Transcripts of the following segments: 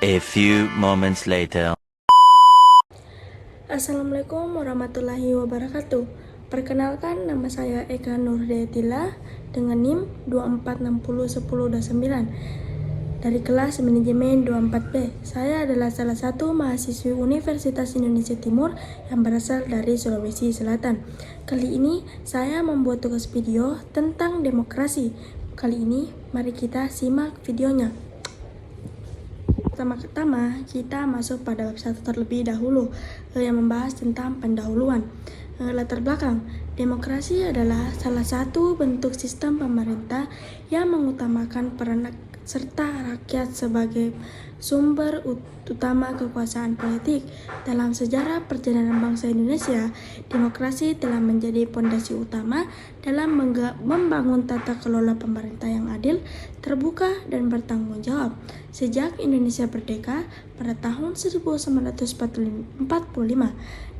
A few moments later. Assalamualaikum warahmatullahi wabarakatuh. Perkenalkan, nama saya Eka Nurdetila dengan NIM 24601029 dari kelas manajemen 24B. Saya adalah salah satu mahasiswi Universitas Indonesia Timur yang berasal dari Sulawesi Selatan. Kali ini saya membuat tugas video tentang demokrasi. Kali ini mari kita simak videonya. Pertama-tama kita masuk pada bab 1 terlebih dahulu yang membahas tentang pendahuluan. Latar belakang, demokrasi adalah salah satu bentuk sistem pemerintah yang mengutamakan peran serta rakyat sebagai sumber utama kekuasaan politik. Dalam sejarah perjalanan bangsa Indonesia, demokrasi telah menjadi pondasi utama dalam membangun tata kelola pemerintah yang adil, terbuka, dan bertanggung jawab. Sejak Indonesia merdeka pada tahun 1945,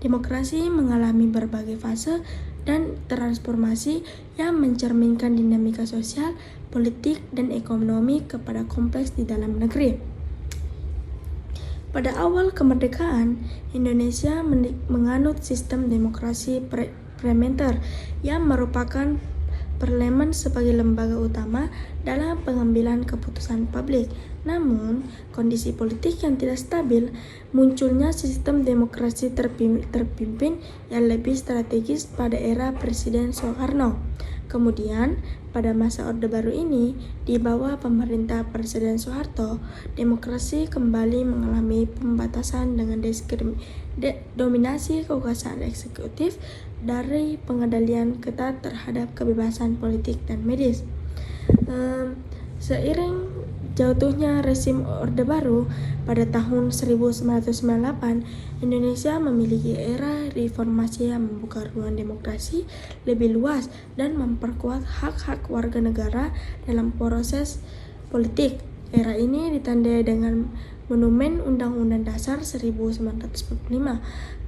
demokrasi mengalami berbagai fase dan transformasi yang mencerminkan dinamika sosial, politik, dan ekonomi kepada kompleks di dalam negeri. Pada awal kemerdekaan, Indonesia menganut sistem demokrasi parlementer yang merupakan parlemen sebagai lembaga utama dalam pengambilan keputusan publik. Namun, kondisi politik yang tidak stabil, munculnya sistem demokrasi terpimpin yang lebih strategis pada era Presiden Soekarno. Kemudian, pada masa Orde Baru ini, di bawah pemerintah Presiden Soeharto, demokrasi kembali mengalami pembatasan dengan dominasi kekuasaan eksekutif dari pengendalian ketat terhadap kebebasan politik dan medis. Seiring jatuhnya rezim Orde Baru pada tahun 1998, Indonesia memiliki era reformasi yang membuka ruang demokrasi lebih luas dan memperkuat hak-hak warga negara dalam proses politik. Era ini ditandai dengan Monumen Undang-Undang Dasar 1945,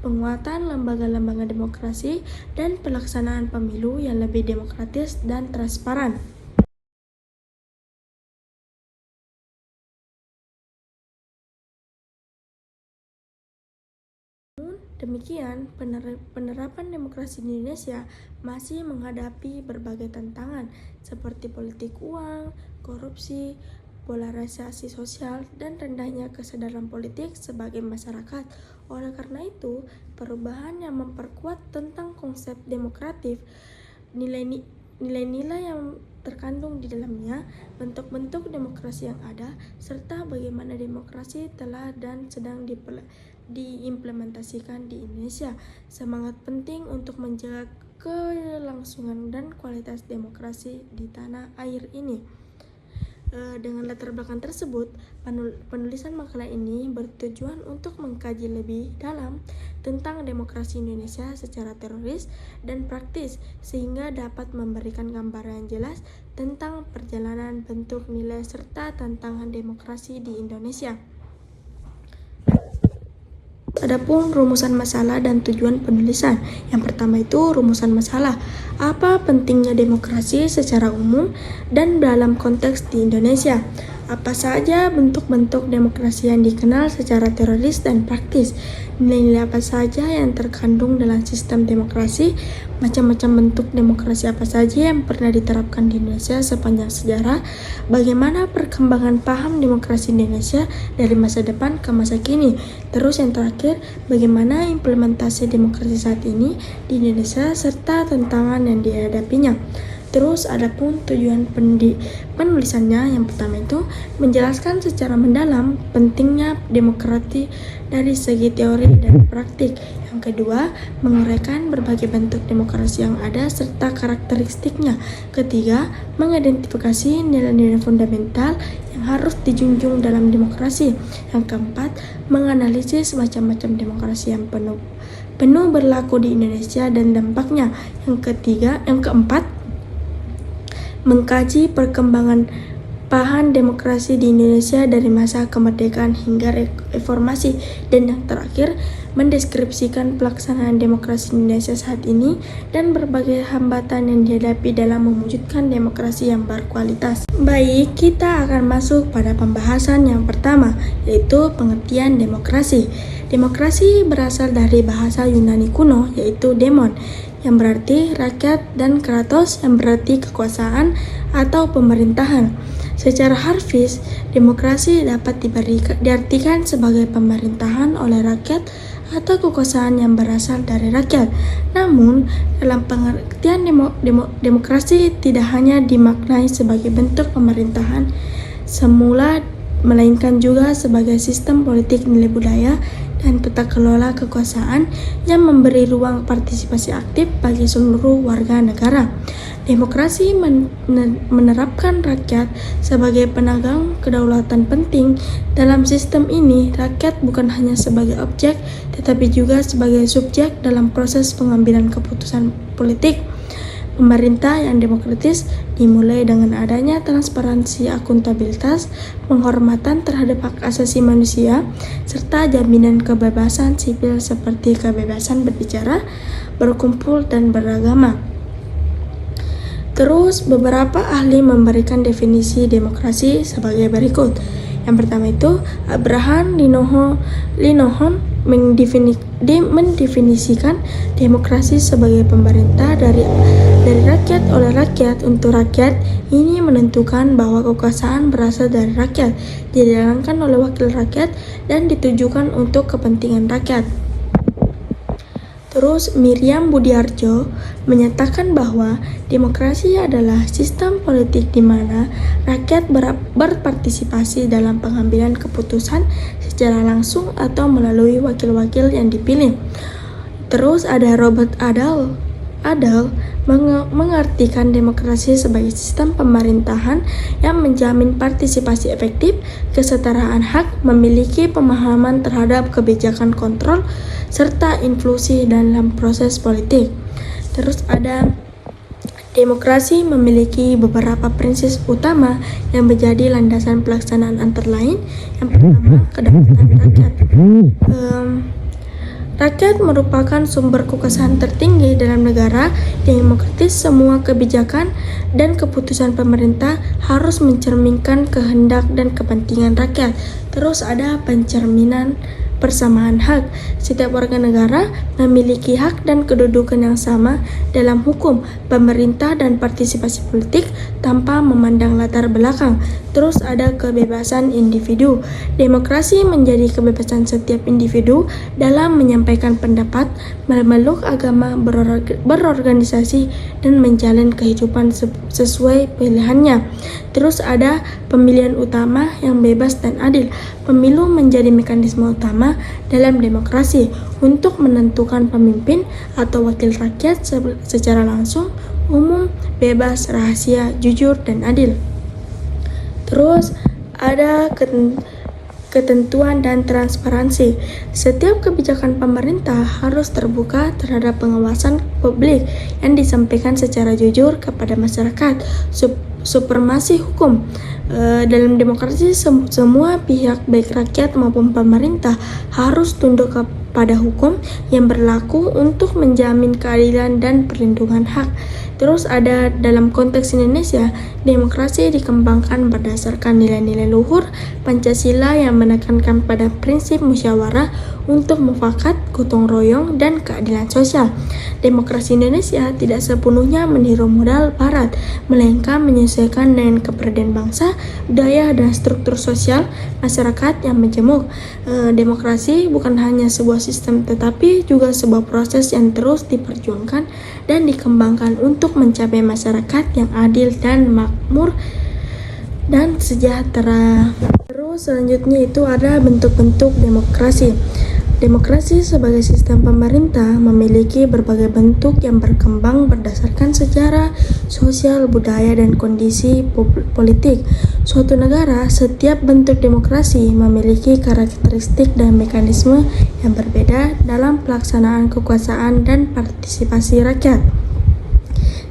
penguatan lembaga-lembaga demokrasi, dan pelaksanaan pemilu yang lebih demokratis dan transparan. Demikian, penerapan demokrasi di Indonesia masih menghadapi berbagai tantangan seperti politik uang, korupsi, polarisasi sosial, dan rendahnya kesadaran politik sebagai masyarakat. Oleh karena itu, perubahan yang memperkuat tentang konsep demokratif, nilai-nilai yang terkandung di dalamnya, bentuk-bentuk demokrasi yang ada, serta bagaimana demokrasi telah dan sedang diimplementasikan di Indonesia. Semangat penting untuk menjaga kelangsungan dan kualitas demokrasi di tanah air ini. Dengan latar belakang tersebut, penulisan makalah ini bertujuan untuk mengkaji lebih dalam tentang demokrasi Indonesia secara teoris dan praktis, sehingga dapat memberikan gambaran yang jelas tentang perjalanan bentuk nilai serta tantangan demokrasi di Indonesia. Adapun rumusan masalah dan tujuan penulisan. Yang pertama itu rumusan masalah. Apa pentingnya demokrasi secara umum dan dalam konteks di Indonesia? Apa saja bentuk-bentuk demokrasi yang dikenal secara teoris dan praktis? Nilai-nilai apa saja yang terkandung dalam sistem demokrasi? Macam-macam bentuk demokrasi apa saja yang pernah diterapkan di Indonesia sepanjang sejarah? Bagaimana perkembangan paham demokrasi Indonesia dari masa depan ke masa kini? Terus yang terakhir, bagaimana implementasi demokrasi saat ini di Indonesia serta tantangan yang dihadapinya? Terus adapun tujuan penulisannya, yang pertama itu menjelaskan secara mendalam pentingnya demokrasi dari segi teori dan praktik. Yang kedua, menguraikan berbagai bentuk demokrasi yang ada serta karakteristiknya. Ketiga, mengidentifikasi nilai-nilai fundamental yang harus dijunjung dalam demokrasi. Yang keempat, menganalisis macam-macam demokrasi yang penuh berlaku di Indonesia dan dampaknya. Yang keempat, mengkaji perkembangan paham demokrasi di Indonesia dari masa kemerdekaan hingga reformasi, dan yang terakhir mendeskripsikan pelaksanaan demokrasi Indonesia saat ini dan berbagai hambatan yang dihadapi dalam mewujudkan demokrasi yang berkualitas. Baik, kita akan masuk pada pembahasan yang pertama, yaitu pengertian demokrasi. Demokrasi berasal dari bahasa Yunani kuno, yaitu demon, yang berarti rakyat, dan kratos, yang berarti kekuasaan atau pemerintahan. Secara harfiah, demokrasi dapat diartikan sebagai pemerintahan oleh rakyat atau kekuasaan yang berasal dari rakyat. Namun, dalam pengertian demokrasi tidak hanya dimaknai sebagai bentuk pemerintahan semula, melainkan juga sebagai sistem politik nilai budaya dan tata kelola kekuasaan yang memberi ruang partisipasi aktif bagi seluruh warga negara. Demokrasi menerapkan rakyat sebagai penagang kedaulatan penting. Dalam sistem ini, rakyat bukan hanya sebagai objek, tetapi juga sebagai subjek dalam proses pengambilan keputusan politik. Pemerintah yang demokratis dimulai dengan adanya transparansi, akuntabilitas, penghormatan terhadap hak asasi manusia, serta jaminan kebebasan sipil seperti kebebasan berbicara, berkumpul, dan beragama. Terus, beberapa ahli memberikan definisi demokrasi sebagai berikut. Yang pertama itu, Abraham Lincoln mendefinisikan demokrasi sebagai pemerintah dari rakyat oleh rakyat untuk rakyat. Ini menentukan bahwa kekuasaan berasal dari rakyat, dijalankan oleh wakil rakyat, dan ditujukan untuk kepentingan rakyat. Terus Miriam Budiarjo menyatakan bahwa demokrasi adalah sistem politik di mana rakyat berpartisipasi dalam pengambilan keputusan secara langsung atau melalui wakil-wakil yang dipilih. Terus ada Robert Adel mengartikan demokrasi sebagai sistem pemerintahan yang menjamin partisipasi efektif, kesetaraan hak, memiliki pemahaman terhadap kebijakan kontrol, serta inklusi dalam proses politik. Terus ada demokrasi memiliki beberapa prinsip utama yang menjadi landasan pelaksanaan, antara lain yang pertama, kedaulatan rakyat. Rakyat merupakan sumber kekuasaan tertinggi dalam negara. Demokratis, semua kebijakan dan keputusan pemerintah harus mencerminkan kehendak dan kepentingan rakyat. Terus ada pencerminan persamaan hak. Setiap warga negara memiliki hak dan kedudukan yang sama dalam hukum, pemerintah, dan partisipasi politik tanpa memandang latar belakang. Terus ada kebebasan individu. Demokrasi menjadi kebebasan setiap individu dalam menyampaikan pendapat, memeluk agama, berorganisasi, dan menjalani kehidupan sesuai pilihannya. Terus ada pemilihan utama yang bebas dan adil. Pemilu menjadi mekanisme utama dalam demokrasi untuk menentukan pemimpin atau wakil rakyat secara langsung, umum, bebas, rahasia, jujur, dan adil. Terus ada ketentuan dan transparansi. Setiap kebijakan pemerintah harus terbuka terhadap pengawasan publik yang disampaikan secara jujur kepada masyarakat. Supremasi hukum. Dalam demokrasi, semua pihak, baik rakyat maupun pemerintah, harus tunduk kepada hukum yang berlaku untuk menjamin keadilan dan perlindungan hak. Terus ada dalam konteks Indonesia, demokrasi dikembangkan berdasarkan nilai-nilai luhur Pancasila yang menekankan pada prinsip musyawarah untuk mufakat, gotong royong, dan keadilan sosial. Demokrasi Indonesia tidak sepenuhnya meniru modal Barat, melainkan menyesuaikan dengan keberadaan bangsa, budaya, dan struktur sosial masyarakat yang majemuk. Demokrasi bukan hanya sebuah sistem, tetapi juga sebuah proses yang terus diperjuangkan dan dikembangkan untuk mencapai masyarakat yang adil dan makmur dan sejahtera. Terus selanjutnya itu ada bentuk-bentuk demokrasi. Demokrasi sebagai sistem pemerintah memiliki berbagai bentuk yang berkembang berdasarkan sejarah, sosial, budaya, dan kondisi politik suatu negara. Setiap bentuk demokrasi memiliki karakteristik dan mekanisme yang berbeda dalam pelaksanaan kekuasaan dan partisipasi rakyat.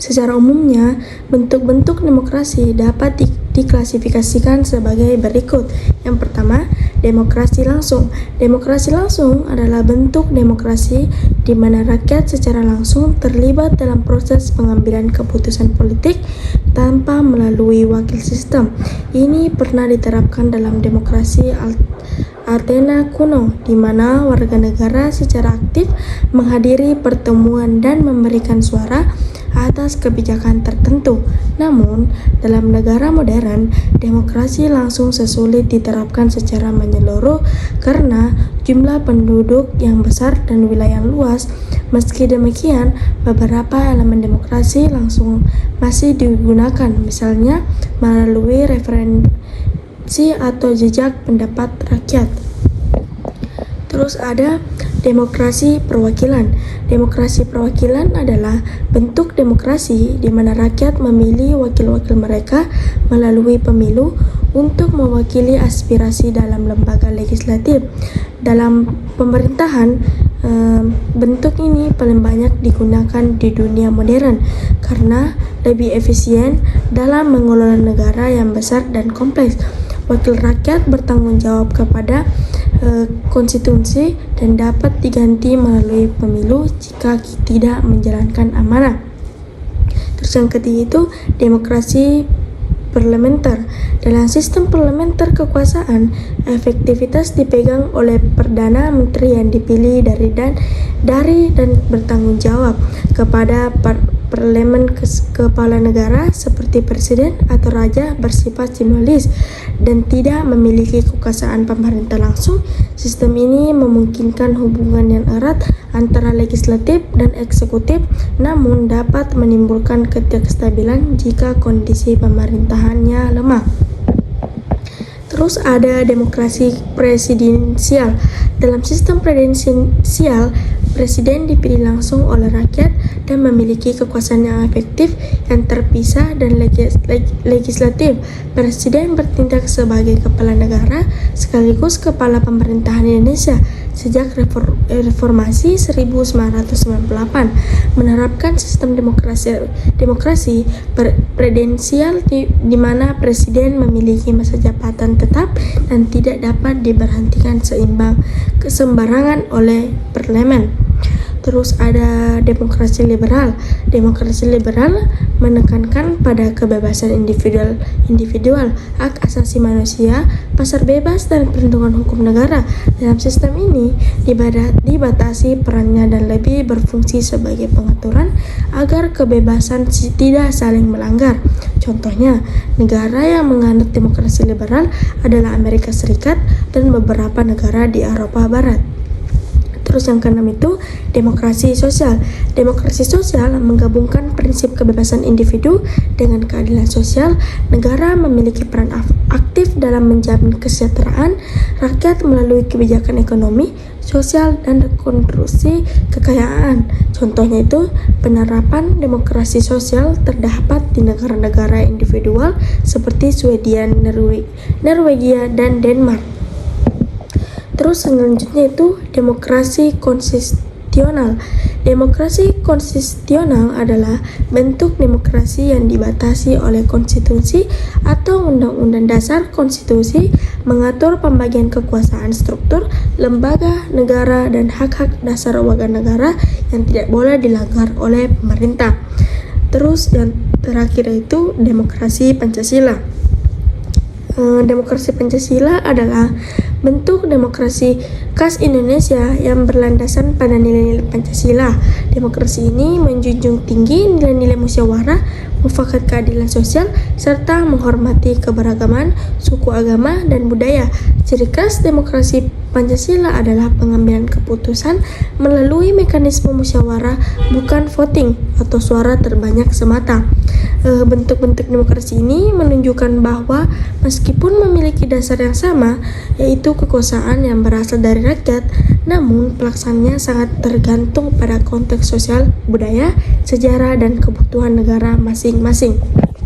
Secara umumnya, bentuk-bentuk demokrasi dapat diklasifikasikan sebagai berikut. Yang pertama, demokrasi langsung. Demokrasi langsung adalah bentuk demokrasi di mana rakyat secara langsung terlibat dalam proses pengambilan keputusan politik tanpa melalui wakil sistem. Ini pernah diterapkan dalam demokrasi Athena kuno, di mana warga negara secara aktif menghadiri pertemuan dan memberikan suara atas kebijakan tertentu. Namun, dalam negara modern, demokrasi langsung sesulit diterapkan secara menyeluruh karena jumlah penduduk yang besar dan wilayah luas. Meski demikian, beberapa elemen demokrasi langsung masih digunakan, misalnya melalui referensi atau jejak pendapat rakyat. Terus ada demokrasi perwakilan. Demokrasi perwakilan adalah bentuk demokrasi di mana rakyat memilih wakil-wakil mereka melalui pemilu untuk mewakili aspirasi dalam lembaga legislatif. Dalam pemerintahan, bentuk ini paling banyak digunakan di dunia modern karena lebih efisien dalam mengelola negara yang besar dan kompleks. Wakil rakyat bertanggung jawab kepada konstitusi dan dapat diganti melalui pemilu jika tidak menjalankan amanah. Terus yang ketiga itu demokrasi parlementer. Dalam sistem parlementer kekuasaan, efektivitas dipegang oleh Perdana Menteri yang dipilih dari dan bertanggung jawab kepada parlemen. Kepala negara seperti presiden atau raja bersifat simbolis dan tidak memiliki kekuasaan pemerintah langsung. Sistem ini memungkinkan hubungan yang erat antara legislatif dan eksekutif, namun dapat menimbulkan ketidakstabilan jika kondisi pemerintahannya lemah. Terus ada demokrasi presidensial. Dalam sistem presidensial, presiden dipilih langsung oleh rakyat dan memiliki kekuasaan yang efektif yang terpisah dan legislatif. Presiden bertindak sebagai kepala negara sekaligus kepala pemerintahan Indonesia sejak reformasi 1998, menerapkan sistem demokrasi presidensial di mana presiden memiliki masa jabatan tetap dan tidak dapat diberhentikan sembarangan oleh parlemen. Terus ada demokrasi liberal. Demokrasi liberal menekankan pada kebebasan individual, hak asasi manusia, pasar bebas, dan perlindungan hukum negara. Dalam sistem ini dibatasi perannya dan lebih berfungsi sebagai pengaturan agar kebebasan tidak saling melanggar. Contohnya, negara yang menganut demokrasi liberal adalah Amerika Serikat dan beberapa negara di Eropa Barat. Terus yang keenam itu demokrasi sosial. Demokrasi sosial menggabungkan prinsip kebebasan individu dengan keadilan sosial. Negara memiliki peran aktif dalam menjamin kesejahteraan rakyat melalui kebijakan ekonomi, sosial, dan rekonstruksi kekayaan. Contohnya itu penerapan demokrasi sosial terdapat di negara-negara individual seperti Swedia, Norwegia, dan Denmark. Terus selanjutnya itu demokrasi konstitusional. Demokrasi konstitusional adalah bentuk demokrasi yang dibatasi oleh konstitusi atau undang-undang dasar. Konstitusi mengatur pembagian kekuasaan, struktur, lembaga negara, dan hak-hak dasar warga negara yang tidak boleh dilanggar oleh pemerintah. Terus yang terakhir itu demokrasi Pancasila. Demokrasi Pancasila adalah bentuk demokrasi khas Indonesia yang berlandaskan pada nilai-nilai Pancasila. Demokrasi ini menjunjung tinggi nilai-nilai musyawarah, mufakat, keadilan sosial, serta menghormati keberagaman suku, agama, dan budaya. Ciri khas demokrasi Pancasila adalah pengambilan keputusan melalui mekanisme musyawarah, bukan voting atau suara terbanyak semata. Bentuk-bentuk demokrasi ini menunjukkan bahwa meskipun memiliki dasar yang sama, yaitu kekuasaan yang berasal dari rakyat, namun pelaksanaannya sangat tergantung pada konteks sosial, budaya, sejarah, dan kebutuhan negara masing-masing.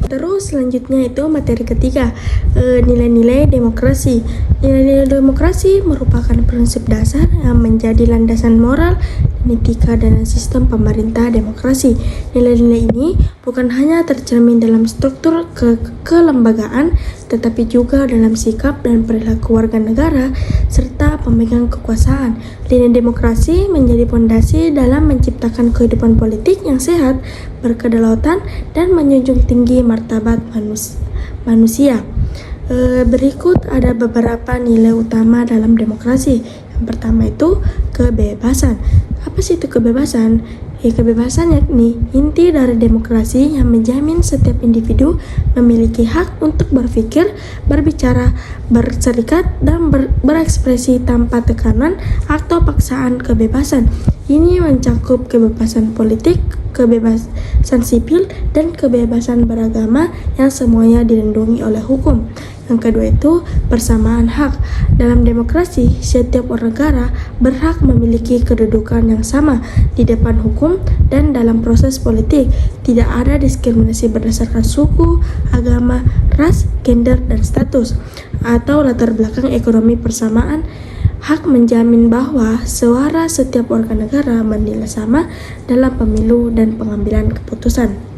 Terus selanjutnya itu materi ketiga, nilai-nilai demokrasi. Nilai-nilai demokrasi merupakan prinsip dasar yang menjadi landasan moral dan etika dalam sistem pemerintah demokrasi. Nilai-nilai ini bukan hanya tercermin dalam struktur kelembagaan, tetapi juga dalam sikap dan perilaku warga negara serta pemegang kekuasaan. Nilai demokrasi menjadi fondasi dalam menciptakan kehidupan politik yang sehat, berkedaulatan, dan menjunjung tinggi martabat manusia. Berikut ada beberapa nilai utama dalam demokrasi. Yang pertama itu kebebasan. Apa sih itu kebebasan? Kebebasan yakni inti dari demokrasi yang menjamin setiap individu memiliki hak untuk berpikir, berbicara, berserikat, dan berekspresi tanpa tekanan atau paksaan. Kebebasan ini mencakup kebebasan politik, kebebasan sipil, dan kebebasan beragama yang semuanya dilindungi oleh hukum. Yang kedua itu persamaan hak. Dalam demokrasi, setiap orang negara berhak memiliki kedudukan yang sama di depan hukum dan dalam proses politik. Tidak ada diskriminasi berdasarkan suku, agama, ras, gender, dan status, atau latar belakang ekonomi. Persamaan hak menjamin bahwa suara setiap warga negara bernilai sama dalam pemilu dan pengambilan keputusan.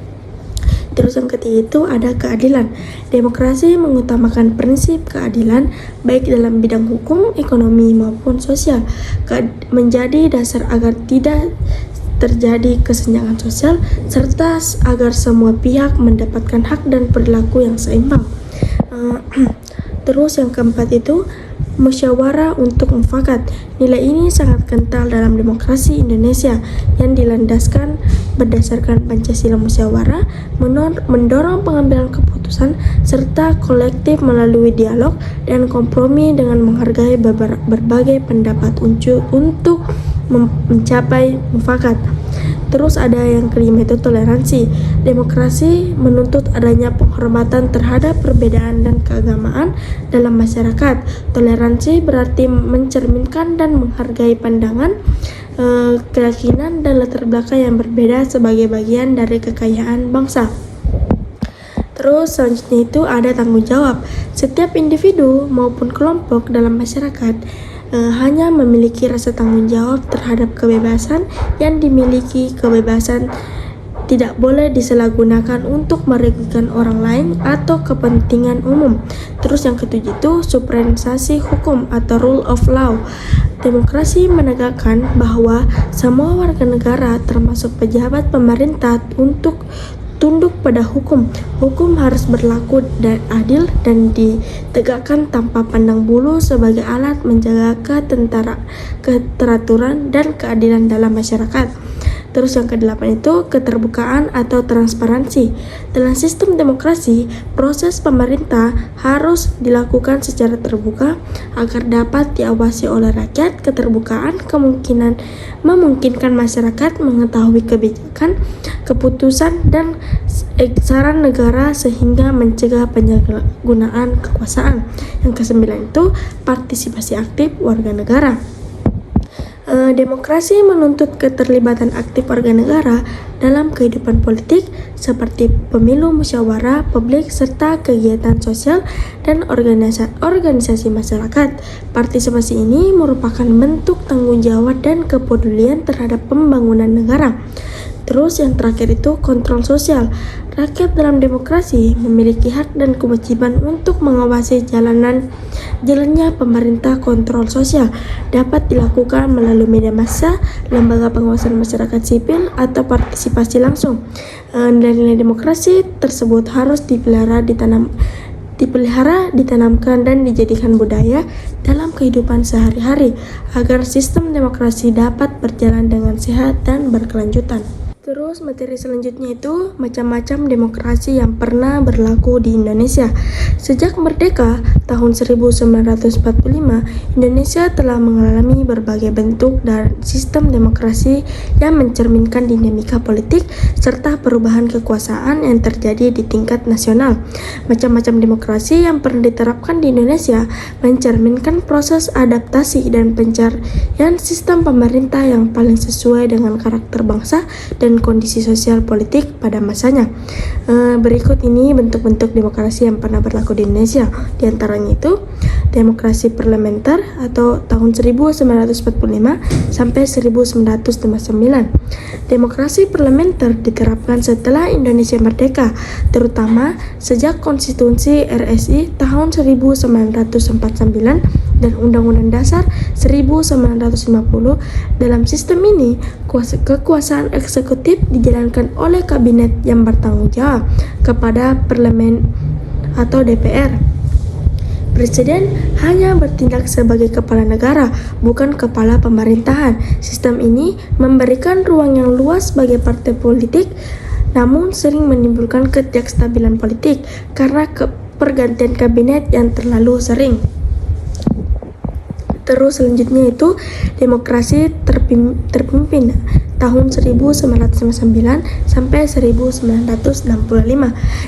Terus yang ketiga itu ada keadilan. Demokrasi mengutamakan prinsip keadilan baik dalam bidang hukum, ekonomi maupun sosial. Menjadi dasar agar tidak terjadi kesenjangan sosial serta agar semua pihak mendapatkan hak dan perilaku yang seimbang. Terus yang keempat itu musyawarah untuk mufakat. Nilai ini sangat kental dalam demokrasi Indonesia yang dilandaskan berdasarkan Pancasila musyawarah, mendorong pengambilan keputusan serta kolektif melalui dialog dan kompromi dengan menghargai berbagai pendapat untuk mencapai mufakat. Terus ada yang kelima itu toleransi. Demokrasi menuntut adanya penghormatan terhadap perbedaan dan keagamaan dalam masyarakat. Toleransi berarti mencerminkan dan menghargai pandangan, keyakinan, dan latar belakang yang berbeda sebagai bagian dari kekayaan bangsa. Terus selanjutnya itu ada tanggung jawab. Setiap individu maupun kelompok dalam masyarakat hanya memiliki rasa tanggung jawab terhadap kebebasan yang dimiliki. Kebebasan tidak boleh disalahgunakan untuk merugikan orang lain atau kepentingan umum. Terus yang ketujuh itu supremasi hukum atau rule of law. Demokrasi menegakkan bahwa semua warga negara termasuk pejabat pemerintah untuk tunduk pada hukum. Hukum harus berlaku dan adil dan ditegakkan tanpa pandang bulu sebagai alat menjaga keteraturan dan keadilan dalam masyarakat. Terus yang kedelapan itu keterbukaan atau transparansi. Dalam sistem demokrasi, proses pemerintah harus dilakukan secara terbuka agar dapat diawasi oleh rakyat. Keterbukaan memungkinkan masyarakat mengetahui kebijakan, keputusan, dan saran negara sehingga mencegah penyalahgunaan kekuasaan. Yang kesembilan itu partisipasi aktif warga negara. Demokrasi menuntut keterlibatan aktif warga negara dalam kehidupan politik seperti pemilu, musyawarah publik, serta kegiatan sosial dan organisasi masyarakat. Partisipasi ini merupakan bentuk tanggung jawab dan kepedulian terhadap pembangunan negara. Terus yang terakhir itu kontrol sosial. Rakyat dalam demokrasi memiliki hak dan kewajiban untuk mengawasi jalannya pemerintah. Kontrol sosial dapat dilakukan melalui media massa, lembaga pengawasan masyarakat sipil, atau partisipasi langsung. Nilai-nilai demokrasi tersebut harus dipelihara, ditanamkan, dan dijadikan budaya dalam kehidupan sehari-hari agar sistem demokrasi dapat berjalan dengan sehat dan berkelanjutan. Terus materi selanjutnya itu macam-macam demokrasi yang pernah berlaku di Indonesia. Sejak merdeka tahun 1945, Indonesia telah mengalami berbagai bentuk dan sistem demokrasi yang mencerminkan dinamika politik serta perubahan kekuasaan yang terjadi di tingkat nasional. Macam-macam demokrasi yang pernah diterapkan di Indonesia mencerminkan proses adaptasi dan pencarian sistem pemerintah yang paling sesuai dengan karakter bangsa dan dan kondisi sosial politik pada masanya. Berikut ini bentuk-bentuk demokrasi yang pernah berlaku di Indonesia. Di antaranya itu demokrasi parlementer atau tahun 1945 sampai 1959. Demokrasi parlementer diterapkan setelah Indonesia merdeka, terutama sejak Konstitusi RSI tahun 1949 dan Undang-Undang Dasar 1950. Dalam sistem ini, kekuasaan eksekutif dijalankan oleh kabinet yang bertanggung jawab kepada parlemen atau DPR. Presiden hanya bertindak sebagai kepala negara, bukan kepala pemerintahan. Sistem ini memberikan ruang yang luas bagi partai politik, namun sering menimbulkan ketidakstabilan politik karena pergantian kabinet yang terlalu sering. Terus selanjutnya itu demokrasi terpimpin tahun 1999 sampai 1965.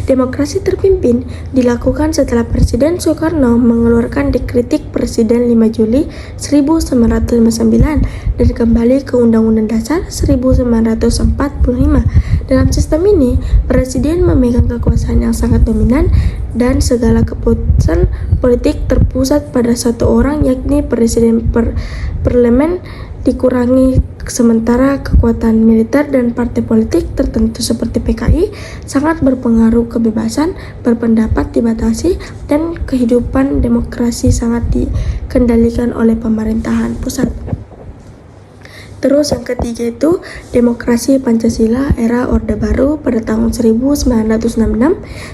Demokrasi terpimpin dilakukan setelah Presiden Soekarno mengeluarkan Dekretik Presiden 5 Juli 1959 dan kembali ke Undang-Undang Dasar 1945. Dalam sistem ini, Presiden memegang kekuasaan yang sangat dominan dan segala keputusan politik terpusat pada satu orang, yakni Presiden. Parlemen dikurangi, sementara kekuatan militer dan partai politik tertentu seperti PKI sangat berpengaruh. Kebebasan berpendapat dibatasi dan kehidupan demokrasi sangat dikendalikan oleh pemerintahan pusat. Terus yang ketiga itu demokrasi Pancasila era Orde Baru pada tahun 1966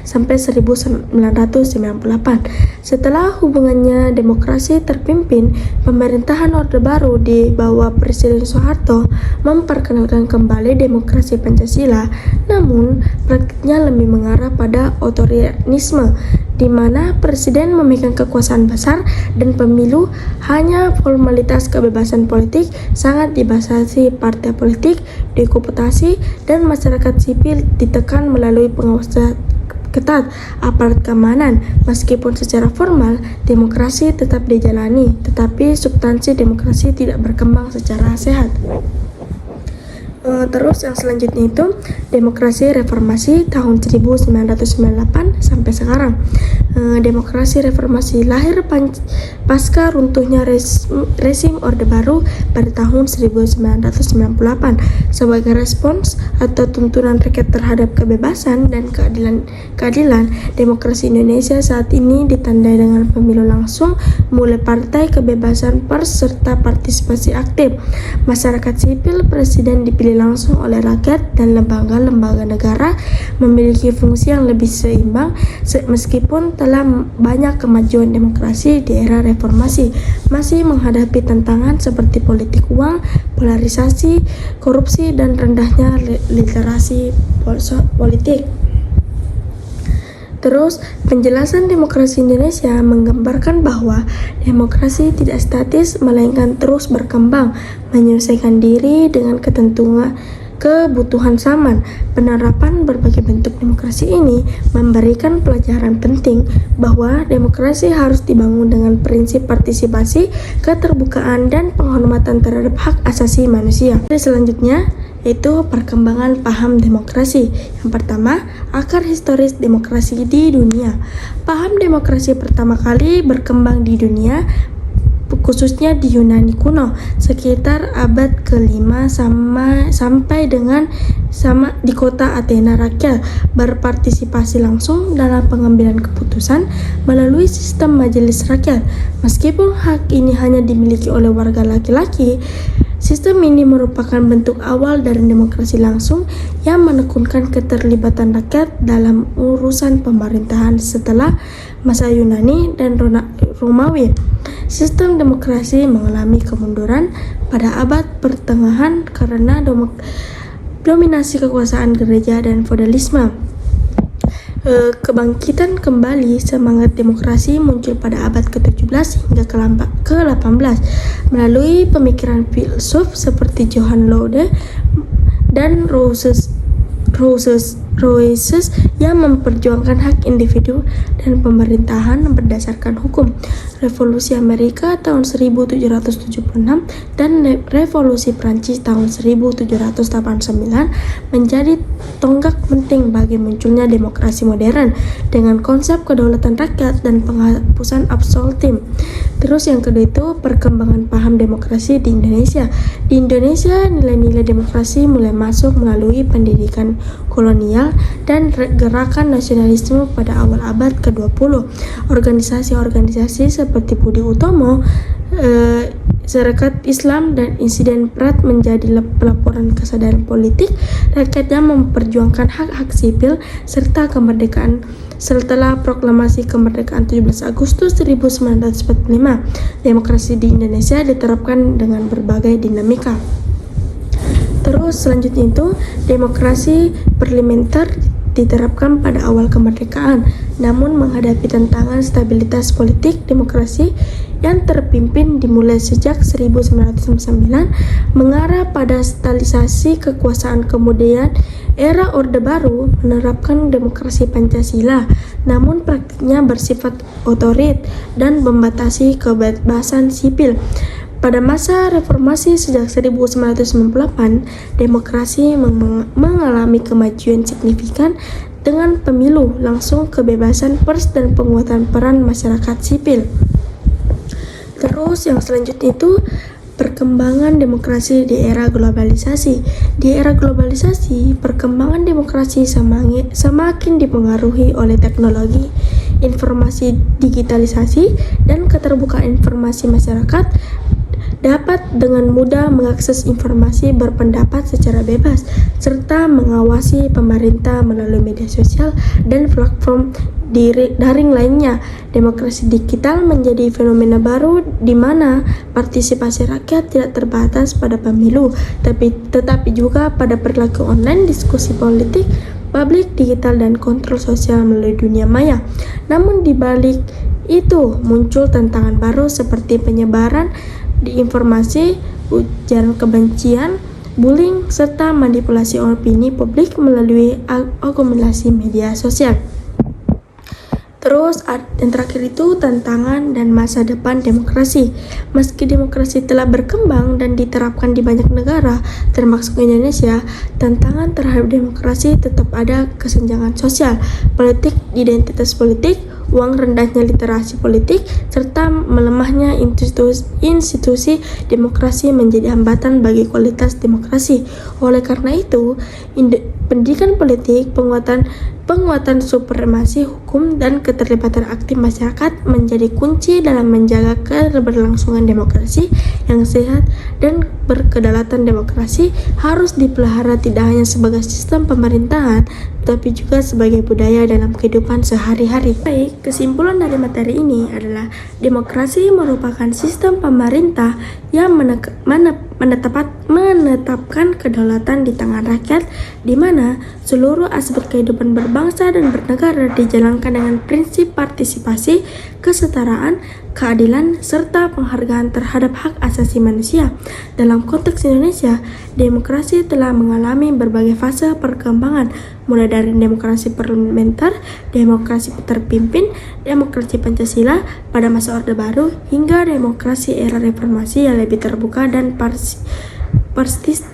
sampai 1998. Setelah hubungannya demokrasi terpimpin, pemerintahan Orde Baru di bawah Presiden Soeharto memperkenalkan kembali demokrasi Pancasila, namun praktiknya lebih mengarah pada otoritarisme, di mana presiden memegang kekuasaan besar dan pemilu hanya formalitas. Kebebasan politik sangat dibatasi, partai politik dikooptasi dan masyarakat sipil ditekan melalui pengawasan ketat aparat keamanan. Meskipun secara formal demokrasi tetap dijalani, tetapi substansi demokrasi tidak berkembang secara sehat. Terus yang selanjutnya itu demokrasi reformasi tahun 1998 sampai sekarang. Demokrasi reformasi lahir pasca runtuhnya rezim Orde Baru pada tahun 1998 sebagai respons atau tuntunan rakyat terhadap kebebasan dan keadilan. Demokrasi Indonesia saat ini ditandai dengan pemilu langsung, mulai partai, kebebasan pers, serta partisipasi aktif masyarakat sipil. Presiden dipilih langsung oleh rakyat dan lembaga-lembaga negara memiliki fungsi yang lebih seimbang. Meskipun telah banyak kemajuan, demokrasi di era reformasi masih menghadapi tantangan seperti politik uang, polarisasi, korupsi, dan rendahnya literasi politik. Terus, penjelasan demokrasi Indonesia menggambarkan bahwa demokrasi tidak statis, melainkan terus berkembang, menyesuaikan diri dengan kebutuhan zaman. Penerapan berbagai bentuk demokrasi ini memberikan pelajaran penting bahwa demokrasi harus dibangun dengan prinsip partisipasi, keterbukaan, dan penghormatan terhadap hak asasi manusia. Selanjutnya yaitu perkembangan paham demokrasi. Yang pertama, akar historis demokrasi di dunia. Paham demokrasi pertama kali berkembang di dunia, khususnya di Yunani kuno, sekitar abad ke-5 sampai di kota Athena. Rakyat berpartisipasi langsung dalam pengambilan keputusan melalui sistem majelis rakyat. Meskipun hak ini hanya dimiliki oleh warga laki-laki, sistem ini merupakan bentuk awal dari demokrasi langsung yang menekankan keterlibatan rakyat dalam urusan pemerintahan. Setelah masa Yunani dan Romawi, sistem demokrasi mengalami kemunduran pada abad pertengahan karena dominasi kekuasaan gereja dan feodalisme. Kebangkitan kembali semangat demokrasi muncul pada abad ke-17 hingga ke-18 melalui pemikiran filsuf seperti Johann Lode dan Rousseau. Royces yang memperjuangkan hak individu dan pemerintahan berdasarkan hukum. Revolusi Amerika tahun 1776 dan Revolusi Prancis tahun 1789 menjadi tonggak penting bagi munculnya demokrasi modern dengan konsep kedaulatan rakyat dan penghapusan absolutisme. Terus yang kedua itu perkembangan paham demokrasi di Indonesia. Di Indonesia, nilai-nilai demokrasi mulai masuk melalui pendidikan kolonial dan gerakan nasionalisme pada awal abad ke-20. Organisasi-organisasi seperti Budi Utomo, Serikat Islam, dan Insiden Prat menjadi pelaporan kesadaran politik rakyat yang memperjuangkan hak-hak sipil serta kemerdekaan. Setelah proklamasi kemerdekaan 17 Agustus 1945, demokrasi di Indonesia diterapkan dengan berbagai dinamika. Terus selanjutnya itu demokrasi parlementer diterapkan pada awal kemerdekaan, namun menghadapi tantangan stabilitas politik demokrasi yang terpimpin dimulai sejak 1999 mengarah pada stabilisasi kekuasaan. Kemudian era Orde Baru menerapkan demokrasi Pancasila, namun praktiknya bersifat otorit dan membatasi kebebasan sipil. Pada masa reformasi sejak 1998, demokrasi mengalami kemajuan signifikan dengan pemilu langsung, kebebasan pers, dan penguatan peran masyarakat sipil. Terus yang selanjutnya itu perkembangan demokrasi di era globalisasi. Di era globalisasi, perkembangan demokrasi semakin dipengaruhi oleh teknologi, informasi, digitalisasi, dan keterbukaan informasi. Masyarakat dapat dengan mudah mengakses informasi, berpendapat secara bebas, serta mengawasi pemerintah melalui media sosial dan platform daring lainnya. Demokrasi digital menjadi fenomena baru di mana partisipasi rakyat tidak terbatas pada pemilu, tetapi juga pada perilaku online, diskusi politik, publik, digital, dan kontrol sosial melalui dunia maya. Namun di balik itu muncul tantangan baru seperti penyebaran di informasi, ujaran kebencian, bullying, serta manipulasi opini publik melalui akumulasi media sosial. Terus yang terakhir itu tantangan dan masa depan demokrasi. Meski demokrasi telah berkembang dan diterapkan di banyak negara, termasuk Indonesia, tantangan terhadap demokrasi tetap ada. Kesenjangan sosial, politik, identitas politik, uang, rendahnya literasi politik, serta melemahnya institusi demokrasi menjadi hambatan bagi kualitas demokrasi. Oleh karena itu, pendidikan politik, penguatan supremasi hukum, dan keterlibatan aktif masyarakat menjadi kunci dalam menjaga keberlangsungan demokrasi yang sehat. Dan berkedaulatan demokrasi harus dipelihara tidak hanya sebagai sistem pemerintahan, tetapi juga sebagai budaya dalam kehidupan sehari-hari. Baik, kesimpulan dari materi ini adalah demokrasi merupakan sistem pemerintah yang menetapkan kedaulatan di tangan rakyat, di mana seluruh aspek kehidupan berbangsa dan bernegara dijalankan dengan prinsip partisipasi, kesetaraan, keadilan, serta penghargaan terhadap hak asasi manusia. Dalam konteks Indonesia, demokrasi telah mengalami berbagai fase perkembangan, mulai dari demokrasi parlementer, demokrasi terpimpin, demokrasi Pancasila pada masa Orde Baru, hingga demokrasi era reformasi yang lebih terbuka dan partisipatif.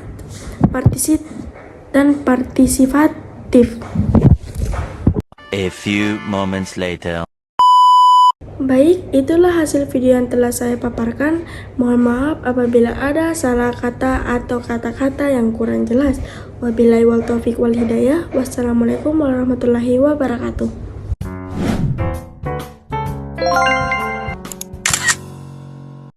A few moments later. Baik, itulah hasil video yang telah saya paparkan. Mohon maaf apabila ada salah kata atau kata-kata yang kurang jelas. Wabillahi wal taufiq wal hidayah. Wassalamualaikum warahmatullahi wabarakatuh.